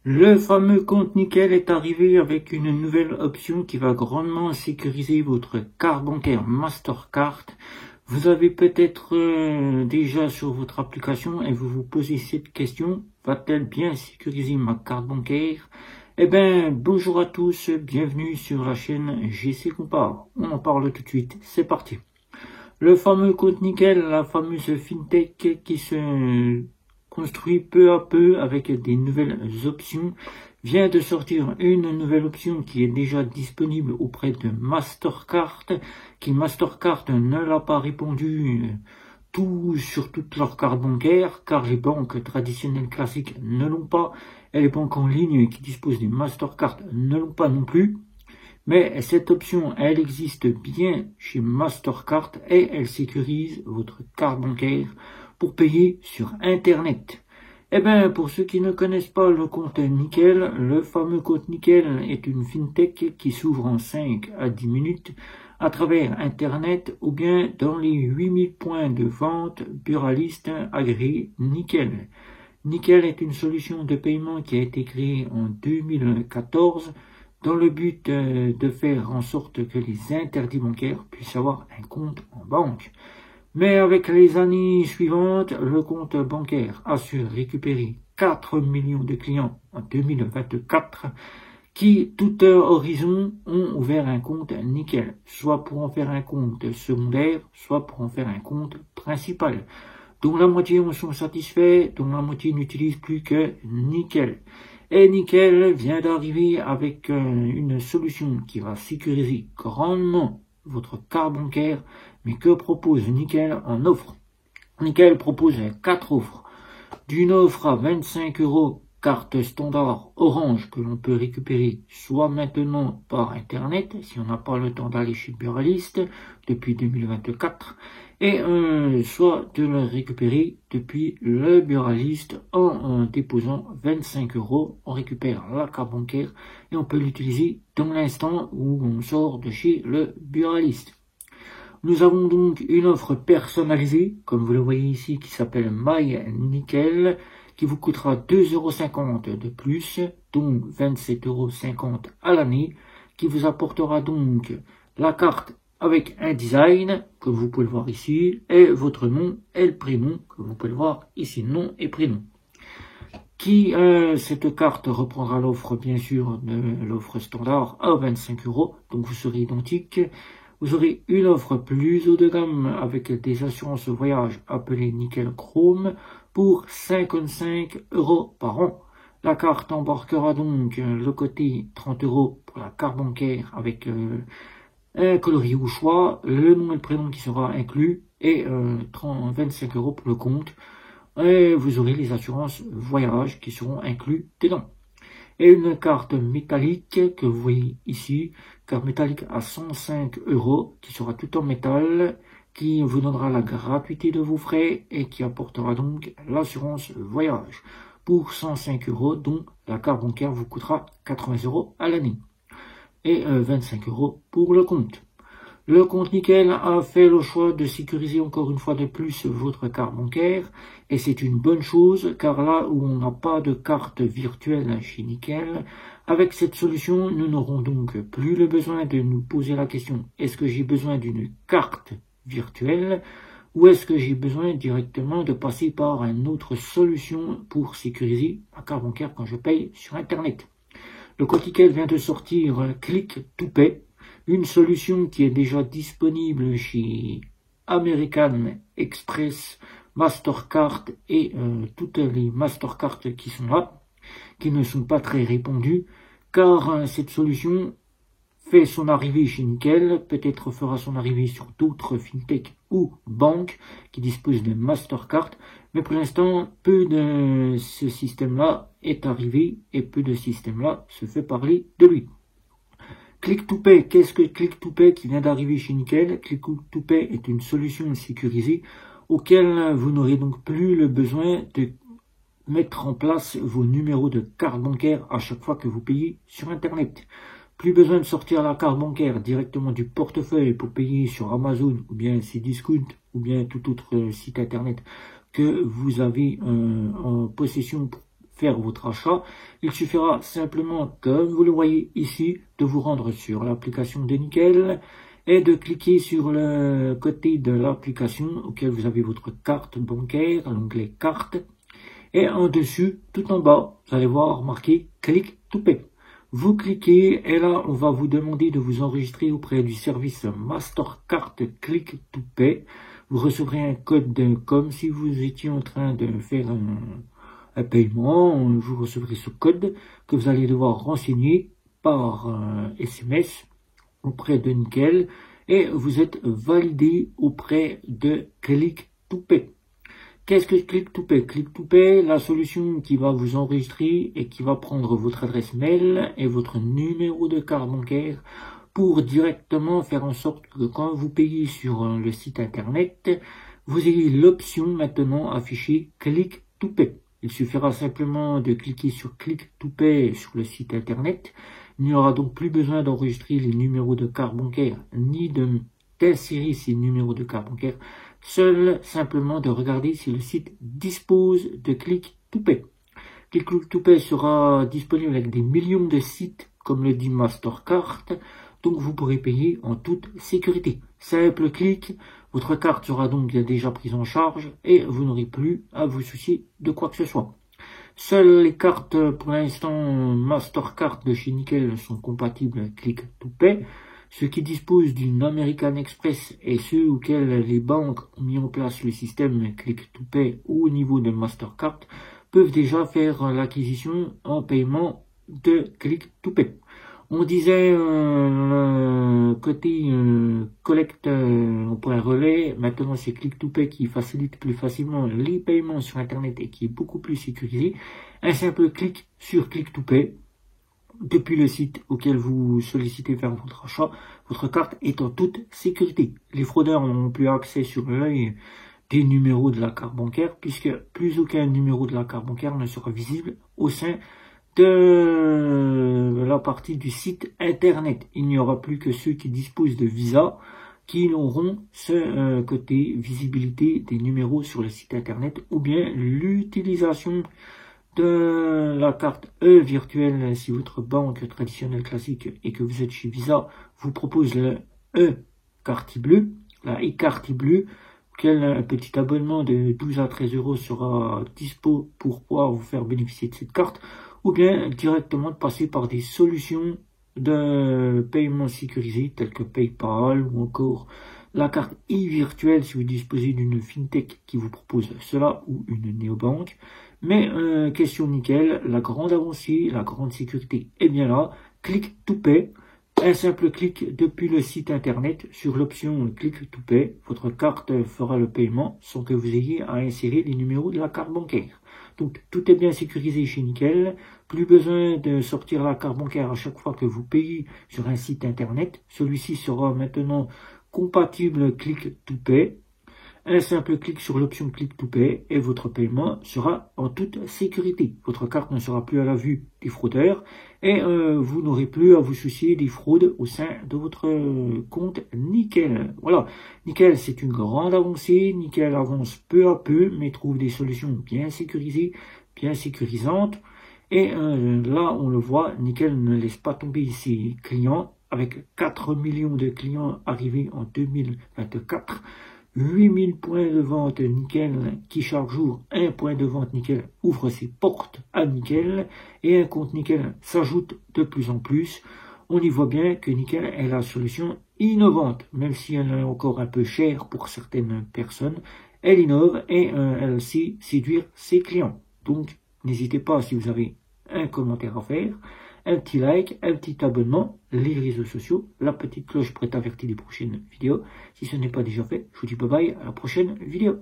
Le fameux compte Nickel est arrivé avec une nouvelle option qui va grandement sécuriser votre carte bancaire Mastercard. Vous avez peut-être déjà sur votre application et vous vous posez cette question, va-t-elle bien sécuriser ma carte bancaire? Eh bien, bonjour à tous, bienvenue sur la chaîne GC Compare. On en parle tout de suite, c'est parti. Le fameux compte Nickel, la fameuse fintech qui se construit peu à peu avec des nouvelles options, vient de sortir une nouvelle option qui est déjà disponible auprès de Mastercard, qui Mastercard ne l'a pas répondu sur toutes leurs cartes bancaires, car les banques traditionnelles classiques ne l'ont pas, et les banques en ligne qui disposent des Mastercard ne l'ont pas non plus. Mais cette option, elle existe bien chez Mastercard et elle sécurise votre carte bancaire pour payer sur Internet. Eh bien, pour ceux qui ne connaissent pas le compte Nickel, le fameux compte Nickel est une fintech qui s'ouvre en 5 à 10 minutes à travers Internet ou bien dans les 8000 points de vente buralistes agréés Nickel. Nickel est une solution de paiement qui a été créée en 2014 dans le but de faire en sorte que les interdits bancaires puissent avoir un compte en banque. Mais avec les années suivantes, le compte bancaire a su récupérer 4 millions de clients en 2024 qui, tout horizon, ont ouvert un compte Nickel, soit pour en faire un compte secondaire, soit pour en faire un compte principal. Donc la moitié en sont satisfaits, donc la moitié n'utilise plus que Nickel. Et Nickel vient d'arriver avec une solution qui va sécuriser grandement votre carte bancaire. Mais que propose Nickel en offre? Nickel propose 4 offres. D'une offre à 25 € carte standard Orange que l'on peut récupérer soit maintenant par Internet, si on n'a pas le temps d'aller chez le buraliste depuis 2024, et soit de le récupérer depuis le buraliste en déposant 25 €. On récupère la carte bancaire et on peut l'utiliser dans l'instant où on sort de chez le buraliste. Nous avons donc une offre personnalisée, comme vous le voyez ici, qui s'appelle My Nickel, qui vous coûtera 2,50 € de plus, donc 27,50 € à l'année, qui vous apportera donc la carte avec un design, que vous pouvez le voir ici, et votre nom et le prénom, que vous pouvez le voir ici, nom et prénom. Cette carte reprendra l'offre, bien sûr, de l'offre standard à 25 €, donc vous serez identique. Vous aurez une offre plus haut de gamme avec des assurances voyage appelées Nickel Chrome pour 55 € par an. La carte embarquera donc le côté 30 € pour la carte bancaire avec un coloris au choix, le nom et le prénom qui sera inclus et 25 € pour le compte. Et vous aurez les assurances voyage qui seront inclus dedans. Et une carte métallique que vous voyez ici, carte métallique à 105 € qui sera tout en métal, qui vous donnera la gratuité de vos frais et qui apportera donc l'assurance voyage pour 105 €, dont la carte bancaire vous coûtera 80 € à l'année et 25 € pour le compte. Le compte Nickel a fait le choix de sécuriser encore une fois de plus votre carte bancaire et c'est une bonne chose car là où on n'a pas de carte virtuelle chez Nickel, avec cette solution, nous n'aurons donc plus le besoin de nous poser la question est-ce que j'ai besoin d'une carte virtuelle ou est-ce que j'ai besoin directement de passer par une autre solution pour sécuriser ma carte bancaire quand je paye sur Internet. Le compte Nickel vient de sortir Click to Pay, une solution qui est déjà disponible chez American Express, Mastercard et toutes les Mastercard qui sont là, qui ne sont pas très répandues, car cette solution fait son arrivée chez Nickel, peut-être fera son arrivée sur d'autres fintech ou banques qui disposent de Mastercard, mais pour l'instant, peu de ce système-là est arrivé et peu de système-là se fait parler de lui. Click to Pay, qu'est-ce que Click to Pay qui vient d'arriver chez Nickel? Click to Pay est une solution sécurisée auquel vous n'aurez donc plus le besoin de mettre en place vos numéros de carte bancaire à chaque fois que vous payez sur Internet. Plus besoin de sortir la carte bancaire directement du portefeuille pour payer sur Amazon ou bien Cdiscount ou bien tout autre site Internet que vous avez en possession pour faire votre achat. Il suffira simplement, comme vous le voyez ici, de vous rendre sur l'application de Nickel et de cliquer sur le côté de l'application auquel vous avez votre carte bancaire, l'onglet carte. Et en dessus, tout en bas, vous allez voir marqué Click to Pay. Vous cliquez et là, on va vous demander de vous enregistrer auprès du service Mastercard Click to Pay. Vous recevrez un code comme si vous étiez en train de faire un paiement. Vous recevrez ce code que vous allez devoir renseigner par SMS auprès de Nickel et vous êtes validé auprès de Click to Pay. Qu'est-ce que Click to Pay? Click to Pay, la solution qui va vous enregistrer et qui va prendre votre adresse mail et votre numéro de carte bancaire pour directement faire en sorte que quand vous payez sur le site internet, vous ayez l'option maintenant affichée Click to Pay. Il suffira simplement de cliquer sur Click to Pay sur le site internet. Il n'y aura donc plus besoin d'enregistrer les numéros de carte bancaire ni d'insérer ces numéros de carte bancaire. Seul simplement de regarder si le site dispose de Click to Pay. Click to Pay sera disponible avec des millions de sites, comme le dit Mastercard, donc vous pourrez payer en toute sécurité. Simple clic, votre carte sera donc déjà prise en charge et vous n'aurez plus à vous soucier de quoi que ce soit. Seules les cartes pour l'instant Mastercard de chez Nickel sont compatibles avec Click to Pay. Ceux qui disposent d'une American Express et ceux auxquels les banques ont mis en place le système Click to Pay au niveau de Mastercard peuvent déjà faire l'acquisition en paiement de Click to Pay. On disait côté collecte au point relais, maintenant c'est Click to Pay qui facilite plus facilement les paiements sur Internet et qui est beaucoup plus sécurisé. Un simple clic sur Click to Pay depuis le site auquel vous sollicitez faire votre achat, votre carte est en toute sécurité. Les fraudeurs n'ont plus accès sur l'œil des numéros de la carte bancaire, puisque plus aucun numéro de la carte bancaire ne sera visible au sein de la partie du site internet. Il n'y aura plus que ceux qui disposent de Visa qui auront ce côté visibilité des numéros sur le site internet, ou bien l'utilisation de la carte virtuelle si votre banque traditionnelle classique et que vous êtes chez Visa vous propose le Carty Bleu, la e-Carty Bleu, auquel un petit abonnement de 12 à 13 € sera dispo pour pouvoir vous faire bénéficier de cette carte, ou bien directement de passer par des solutions de paiement sécurisé telles que PayPal ou encore la carte e-virtuelle si vous disposez d'une fintech qui vous propose cela ou une néobanque. Mais question Nickel, la grande avancée, la grande sécurité est bien là. Click to Pay, un simple clic depuis le site internet sur l'option Click to Pay. Votre carte fera le paiement sans que vous ayez à insérer les numéros de la carte bancaire. Donc tout est bien sécurisé chez Nickel. Plus besoin de sortir la carte bancaire à chaque fois que vous payez sur un site internet. Celui-ci sera maintenant compatible Click to Pay. Un simple clic sur l'option Click to Pay et votre paiement sera en toute sécurité. Votre carte ne sera plus à la vue des fraudeurs et vous n'aurez plus à vous soucier des fraudes au sein de votre compte Nickel. Voilà, Nickel c'est une grande avancée. Nickel avance peu à peu mais trouve des solutions bien sécurisées, bien sécurisantes. Et là on le voit, Nickel ne laisse pas tomber ses clients avec 4 millions de clients arrivés en 2024. 8000 points de vente Nickel qui chaque jour un point de vente Nickel ouvre ses portes à Nickel et un compte Nickel s'ajoute de plus en plus. On y voit bien que Nickel est la solution innovante, même si elle est encore un peu chère pour certaines personnes. Elle innove et elle sait séduire ses clients. Donc n'hésitez pas si vous avez un commentaire à faire, un petit like, un petit abonnement, les réseaux sociaux, la petite cloche pour être averti des prochaines vidéos. Si ce n'est pas déjà fait, je vous dis bye bye, à la prochaine vidéo.